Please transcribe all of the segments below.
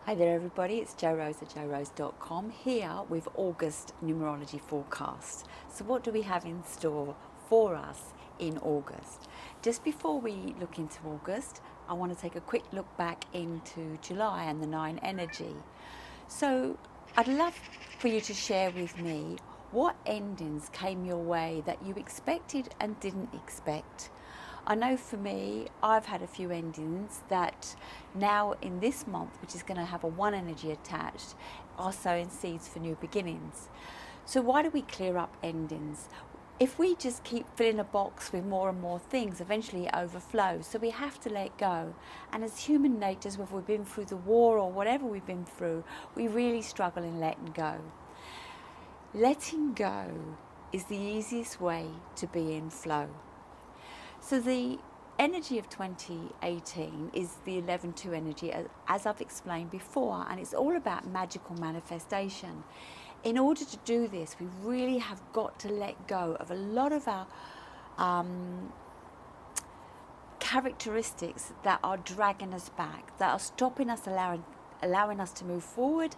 Hi there everybody, it's Jo Rose at jorose.com here with August Numerology Forecast. So what do we have in store for us in August? Just before we look into August, I want to take a quick look back into July and the 9 energy. So I'd love for you to share with me what endings came your way that you expected and didn't expect. I know for me, I've had a few endings that now in this month, which is going to have a 1 energy attached, are sowing seeds for new beginnings. So why do we clear up endings? If we just keep filling a box with more and more things, eventually it overflows. So we have to let go. And as human natures, whether we've been through the war or whatever we've been through, we really struggle in letting go. Letting go is the easiest way to be in flow. So the energy of 2018 is the 11-2 energy, as I've explained before, and it's all about magical manifestation. In order to do this, we really have got to let go of a lot of our characteristics that are dragging us back, that are stopping us, allowing us to move forward,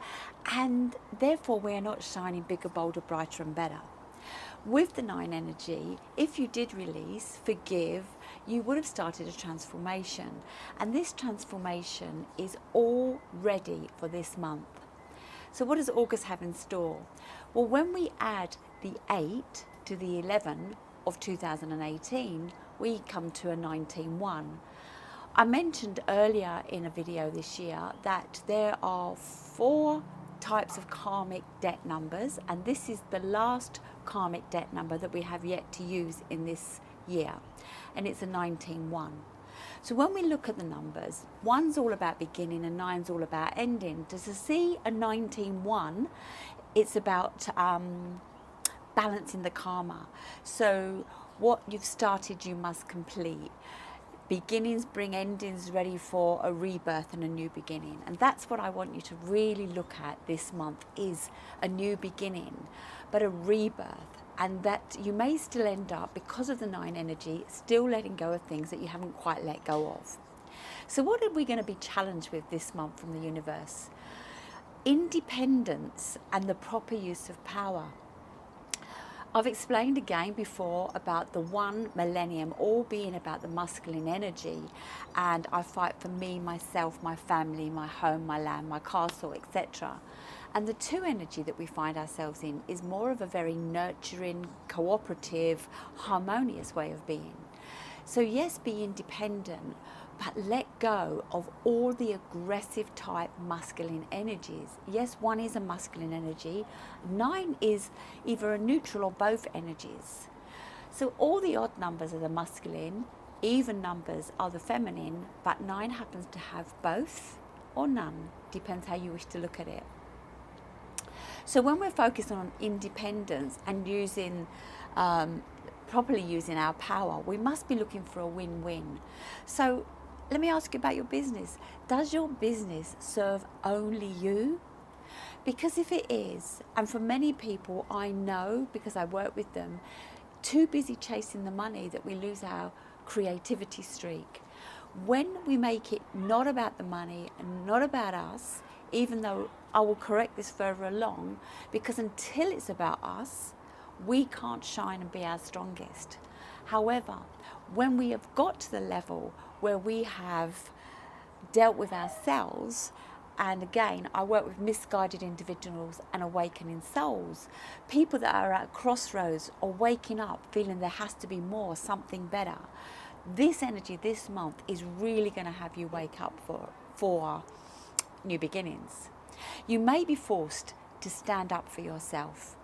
and therefore we are not shining bigger, bolder, brighter and better. With the 9 energy, if you did release, forgive, you would have started a transformation. And this transformation is all ready for this month. So what does August have in store? Well, when we add the 8 to the 11 of 2018, we come to a 19-1. I mentioned earlier in a video this year that there are 4 types of karmic debt numbers, and this is the last karmic debt number that we have yet to use in this year, and it's a 19-1. So when we look at the numbers, 1's all about beginning and 9's all about ending. To see a 19-1, it's about balancing the karma. So what you've started, you must complete. Beginnings bring endings, ready for a rebirth and a new beginning. And that's what I want you to really look at this month, is a new beginning, but a rebirth. And that you may still end up, because of the 9 energy, still letting go of things that you haven't quite let go of. So what are we going to be challenged with this month from the universe? Independence and the proper use of power. I've explained again before about the 1 millennium all being about the masculine energy, and I fight for me, myself, my family, my home, my land, my castle, etc. And the 2 energy that we find ourselves in is more of a very nurturing, cooperative, harmonious way of being. So yes, be independent, but let go of all the aggressive type masculine energies. Yes, 1 is a masculine energy, 9 is either a neutral or both energies. So all the odd numbers are the masculine, even numbers are the feminine, but 9 happens to have both or none, depends how you wish to look at it. So when we're focused on independence and properly using our power, we must be looking for a win-win. So let me ask you about your business. Does your business serve only you? Because if it is, and for many people I know, because I work with them, too busy chasing the money that we lose our creativity streak. When we make it not about the money and not about us, even though I will correct this further along, because until it's about us, we can't shine and be our strongest. However, when we have got to the level where we have dealt with ourselves, and again, I work with misguided individuals and awakening souls, people that are at crossroads or waking up feeling there has to be more, something better. This energy this month is really going to have you wake up for new beginnings. You may be forced to stand up for yourself.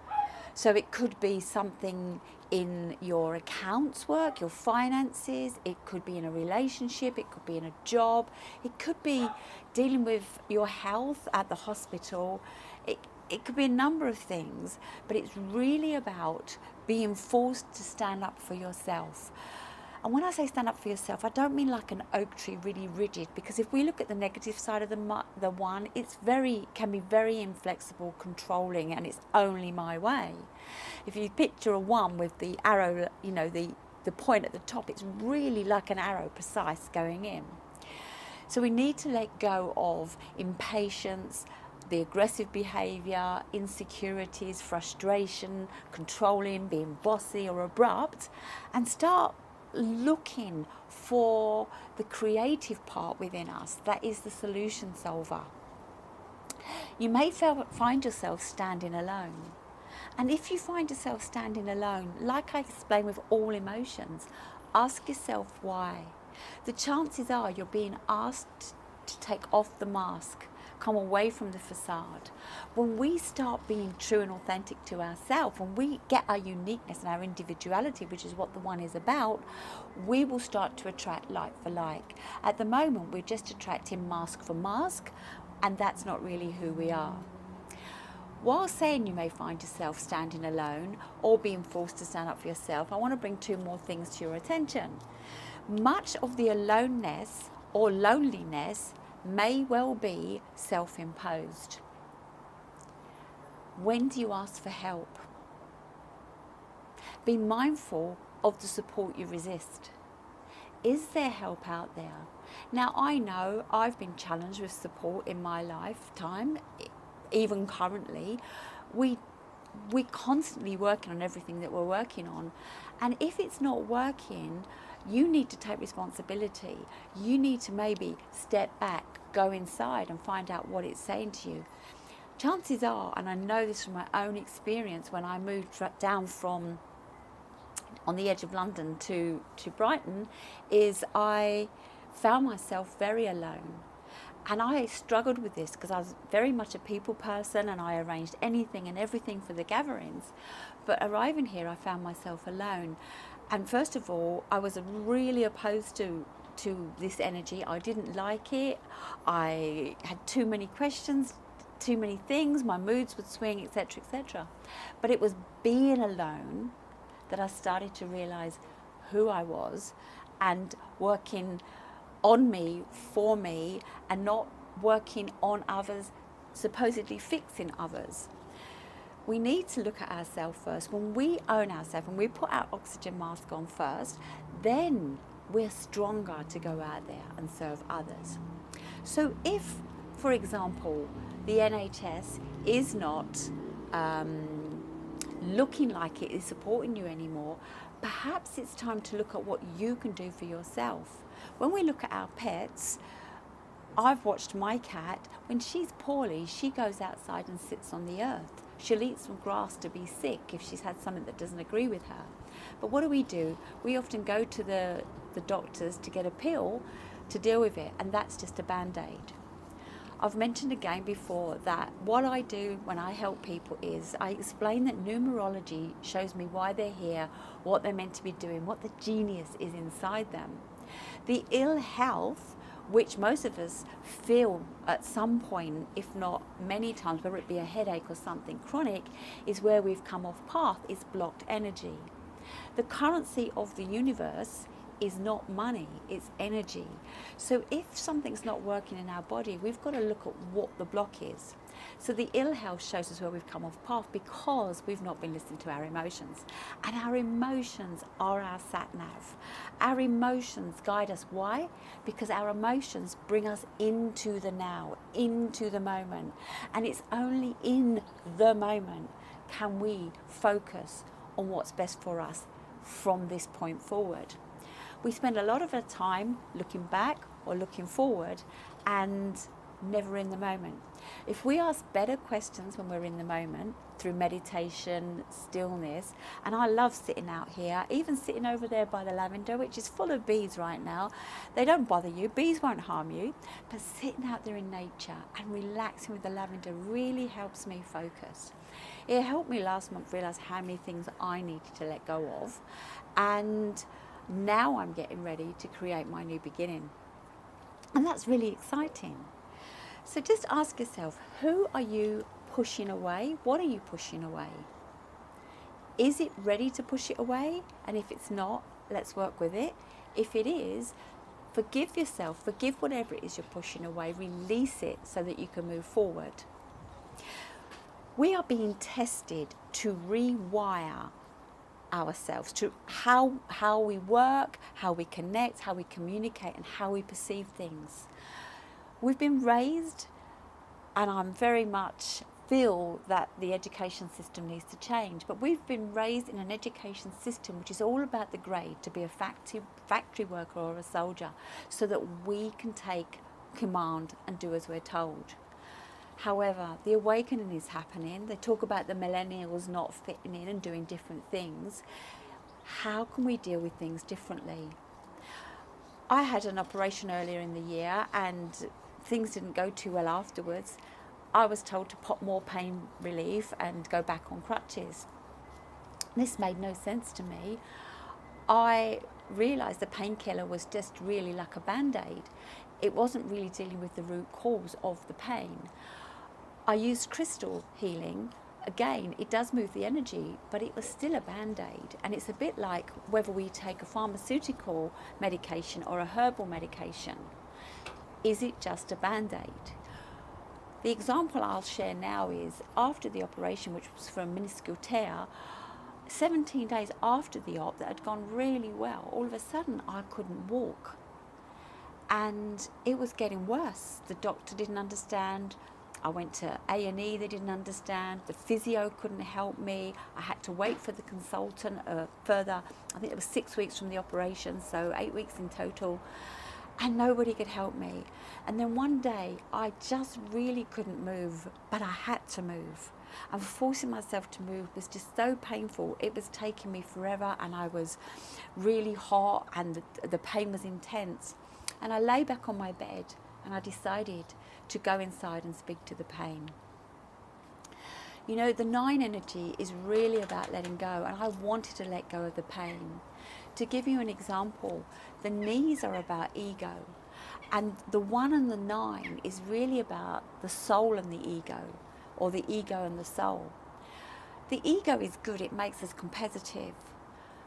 So it could be something in your accounts work, your finances, it could be in a relationship, it could be in a job, it could be dealing with your health at the hospital, it could be a number of things, but it's really about being forced to stand up for yourself. And when I say stand up for yourself, I don't mean like an oak tree, really rigid, because if we look at the negative side of the 1, can be very inflexible, controlling, and it's only my way. If you picture a 1 with the arrow, the point at the top, it's really like an arrow, precise, going in. So we need to let go of impatience, the aggressive behaviour, insecurities, frustration, controlling, being bossy or abrupt, and start looking for the creative part within us that is the solution solver. You may find yourself standing alone. And if you find yourself standing alone, like I explained with all emotions, ask yourself why. The chances are you're being asked to take off the mask, come away from the facade. When we start being true and authentic to ourselves, when we get our uniqueness and our individuality, which is what the one is about, we will start to attract like for like. At the moment, we're just attracting mask for mask, and that's not really who we are. While saying you may find yourself standing alone or being forced to stand up for yourself, I want to bring two more things to your attention. Much of the aloneness or loneliness may well be self-imposed. When do you ask for help? Be mindful of the support you resist. Is there help out there? Now, I know I've been challenged with support in my lifetime. Even currently, we're constantly working on everything that we're working on. And if it's not working, you need to take responsibility. You need to maybe step back, go inside and find out what it's saying to you. Chances are, and I know this from my own experience when I moved down from on the edge of London to Brighton, is I found myself very alone. And I struggled with this because I was very much a people person and I arranged anything and everything for the gatherings. But arriving here, I found myself alone. And first of all, I was really opposed to this energy. I didn't like it. I had too many questions, too many things. My moods would swing, etc., etc. But it was being alone that I started to realize who I was and working on me, for me, and not working on others, supposedly fixing others. We need to look at ourselves first. When we own ourselves, when we put our oxygen mask on first, then we're stronger to go out there and serve others. So if, for example, the NHS is not looking like it is supporting you anymore, perhaps it's time to look at what you can do for yourself. When we look at our pets, I've watched my cat, when she's poorly, she goes outside and sits on the earth. She'll eat some grass to be sick if she's had something that doesn't agree with her. But what do? We often go to the doctors to get a pill to deal with it, and that's just a band-aid. I've mentioned again before that what I do when I help people is I explain that numerology shows me why they're here, what they're meant to be doing, what the genius is inside them. The ill health, which most of us feel at some point, if not many times, whether it be a headache or something chronic, is where we've come off path, is blocked energy. The currency of the universe is not money, it's energy. So if something's not working in our body, we've got to look at what the block is. So the ill health shows us where we've come off path because we've not been listening to our emotions. And our emotions are our sat-nav. Our emotions guide us. Why? Because our emotions bring us into the now, into the moment. And it's only in the moment can we focus on what's best for us from this point forward. We spend a lot of our time looking back or looking forward and never in the moment. If we ask better questions when we're in the moment through meditation, stillness, and I love sitting out here, even sitting over there by the lavender, which is full of bees right now. They don't bother you, bees won't harm you, but sitting out there in nature and relaxing with the lavender really helps me focus. It helped me last month realize how many things I needed to let go of, and now I'm getting ready to create my new beginning. And that's really exciting. So just ask yourself, who are you pushing away? What are you pushing away? Is it ready to push it away? And if it's not, let's work with it. If it is, forgive yourself, forgive whatever it is you're pushing away, release it so that you can move forward. We are being tested to rewire ourselves, to how we work, how we connect, how we communicate, and how we perceive things. we've been raised, and I'm very much feel that the education system needs to change, but we've been raised in an education system which is all about the grade, to be a factory worker or a soldier, so that we can take command and do as we're told. However, the awakening is happening. They talk about the millennials not fitting in and doing different things. How can we deal with things differently? I had an operation earlier in the year and things didn't go too well afterwards. I was told to pop more pain relief and go back on crutches. This made no sense to me. I realised the painkiller was just really like a band-aid. It wasn't really dealing with the root cause of the pain. I used crystal healing. Again, it does move the energy, but it was still a band-aid. And it's a bit like whether we take a pharmaceutical medication or a herbal medication. Is it just a band-aid? The example I'll share now is after the operation, which was for a minuscule tear, 17 days after the op that had gone really well, all of a sudden I couldn't walk. And it was getting worse. The doctor didn't understand. I went to A&E, they didn't understand. The physio couldn't help me. I had to wait for the consultant further. I think it was 6 weeks from the operation, so 8 weeks in total. And nobody could help me. And then one day, I just really couldn't move, but I had to move. And forcing myself to move was just so painful. It was taking me forever, and I was really hot, and the pain was intense. And I lay back on my bed, and I decided to go inside and speak to the pain. You know, the 9 energy is really about letting go, and I wanted to let go of the pain. To give you an example, the knees are about ego, and the 1 and the 9 is really about the soul and the ego, or the ego and the soul. The ego is good, it makes us competitive.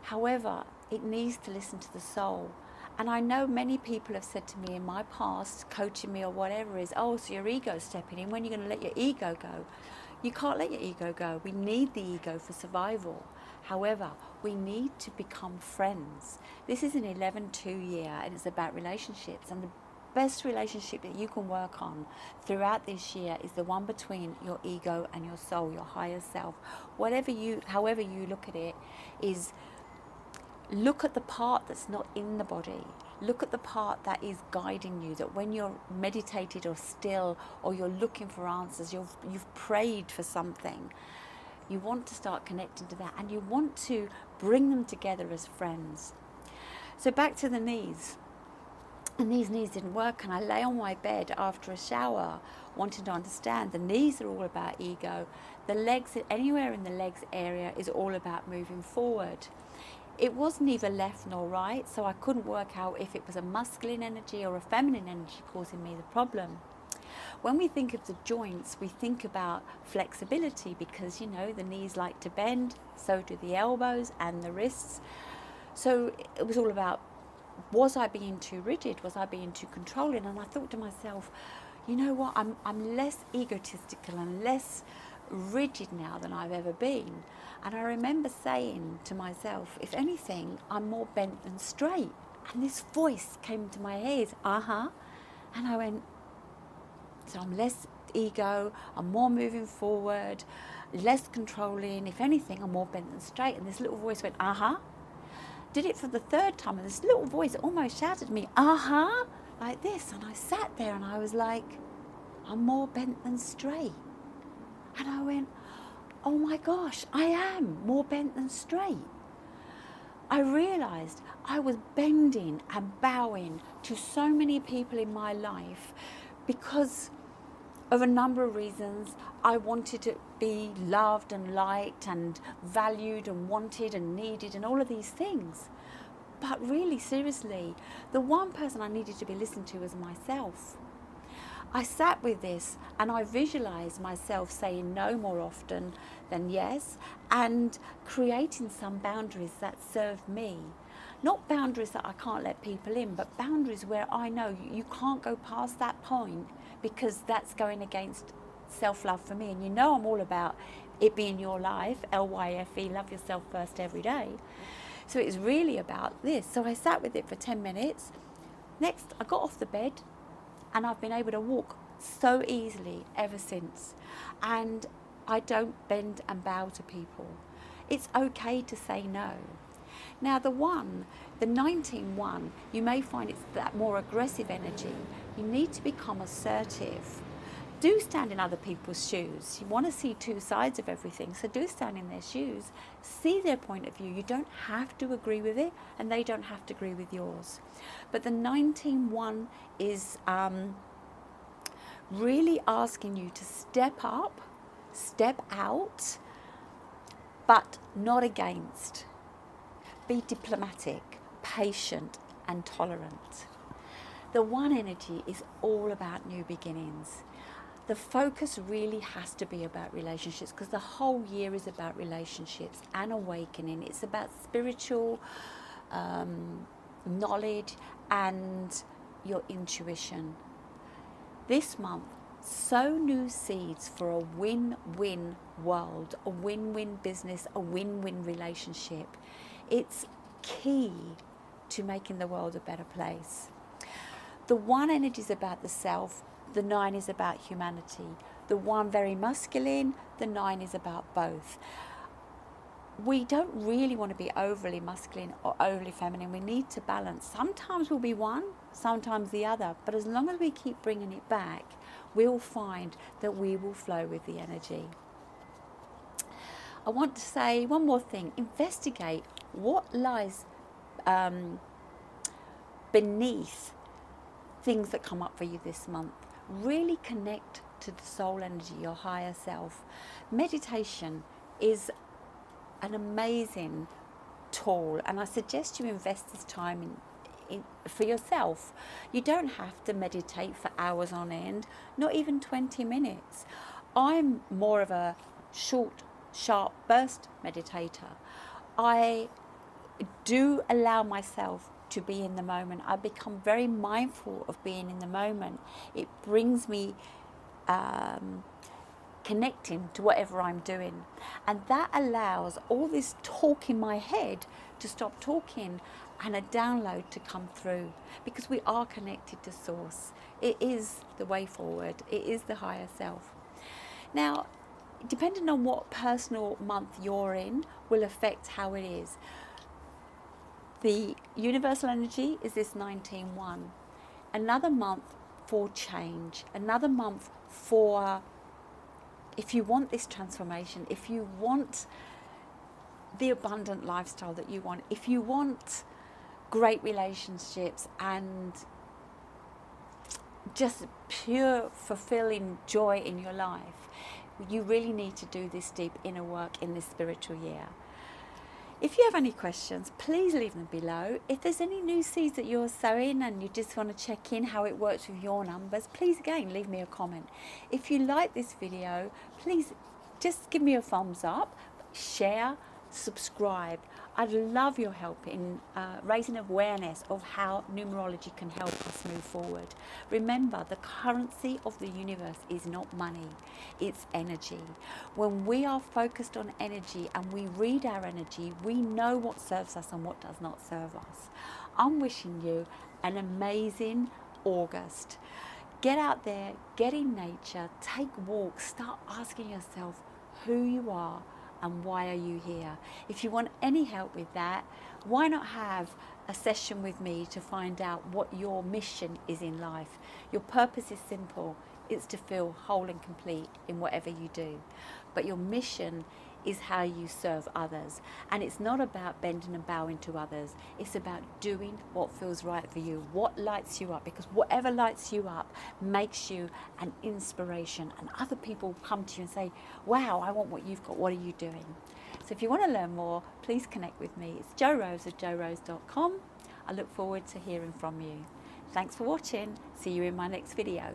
However, it needs to listen to the soul. And I know many people have said to me in my past, coaching me or whatever, is, oh, so your ego's stepping in, when are you going to let your ego go? You can't let your ego go. We need the ego for survival. However, we need to become friends. This is an 11-2 year, and it's about relationships. And the best relationship that you can work on throughout this year is the one between your ego and your soul, your higher self. However you look at it, is look at the part that's not in the body. Look at the part that is guiding you, that when you're meditated or still, or you're looking for answers, you've prayed for something, you want to start connecting to that, and you want to bring them together as friends. So back to the knees. And these knees didn't work, and I lay on my bed after a shower wanting to understand. The knees are all about ego. The legs, anywhere in the legs area, is all about moving forward. It was neither left nor right, so I couldn't work out if it was a masculine energy or a feminine energy causing me the problem. When we think of the joints, we think about flexibility because, you know, the knees like to bend, so do the elbows and the wrists. So it was all about, was I being too rigid? Was I being too controlling? And I thought to myself, you know what, I'm less egotistical and less rigid now than I've ever been. And I remember saying to myself, if anything, I'm more bent than straight. And this voice came into my ears, and I went, so I'm less ego, I'm more moving forward, less controlling. If anything, I'm more bent than straight. And this little voice went, Did it for the 3rd time, and this little voice almost shouted at me, like this. And I sat there and I was like, I'm more bent than straight. And I went, oh my gosh, I am more bent than straight. I realised I was bending and bowing to so many people in my life because of a number of reasons. I wanted to be loved and liked and valued and wanted and needed and all of these things. But really, seriously, the one person I needed to be listened to was myself. I sat with this and I visualised myself saying no more often than yes, and creating some boundaries that serve me. Not boundaries that I can't let people in, but boundaries where I know you can't go past that point because that's going against self-love for me. And you know I'm all about it being your life, LYFE, love yourself first every day. So it's really about this. So I sat with it for 10 minutes. Next, I got off the bed. and I've been able to walk so easily ever since. And I don't bend and bow to people. It's okay to say no. Now the 19-1, you may find it's that more aggressive energy. You need to become assertive. Do stand in other people's shoes. You want to see two sides of everything, so do stand in their shoes. See their point of view. You don't have to agree with it, and they don't have to agree with yours. But the 19-1 is really asking you to step up, step out, but not against. Be diplomatic, patient, and tolerant. The 1 energy is all about new beginnings. The focus really has to be about relationships, because the whole year is about relationships and awakening. It's about spiritual knowledge and your intuition. This month, sow new seeds for a win-win world, a win-win business, a win-win relationship. It's key to making the world a better place. The 1 energy is about the self. The 9 is about humanity. The 1 very masculine, the 9 is about both. We don't really want to be overly masculine or overly feminine. We need to balance. Sometimes we'll be one, sometimes the other. But as long as we keep bringing it back, we'll find that we will flow with the energy. I want to say one more thing. Investigate what lies beneath things that come up for you this month. Really connect to the soul energy, your higher self. Meditation is an amazing tool, and I suggest you invest this time in for yourself. You don't have to meditate for hours on end, not even 20 minutes. I'm more of a short, sharp burst meditator. I do allow myself to be in the moment. I become very mindful of being in the moment. It brings me connecting to whatever I'm doing, and that allows all this talk in my head to stop talking and a download to come through, because we are connected to source. It is the way forward. It is the higher self. Now, depending on what personal month you're in will affect how it is. The universal energy is this 19-1. Another month for change. Another month for, if you want this transformation, if you want the abundant lifestyle that you want, if you want great relationships and just pure fulfilling joy in your life, you really need to do this deep inner work in this spiritual year. If you have any questions, please leave them below. If there's any new seeds that you're sowing and you just want to check in how it works with your numbers, please again leave me a comment. If you like this video, please just give me a thumbs up, share, subscribe. I'd love your help in raising awareness of how numerology can help us move forward. Remember, the currency of the universe is not money, it's energy. When we are focused on energy and we read our energy, we know what serves us and what does not serve us. I'm wishing you an amazing August. Get out there, get in nature, take walks, start asking yourself who you are and why are you here. If you want any help with that, why not have a session with me to find out what your mission is in life. Your purpose is simple. It's to feel whole and complete in whatever you do. But your mission is how you serve others. And it's not about bending and bowing to others. It's about doing what feels right for you, what lights you up, because whatever lights you up makes you an inspiration. And other people come to you and say, wow, I want what you've got. What are you doing? So if you want to learn more, please connect with me. It's jorose@jorose.com. I look forward to hearing from you. Thanks for watching. See you in my next video.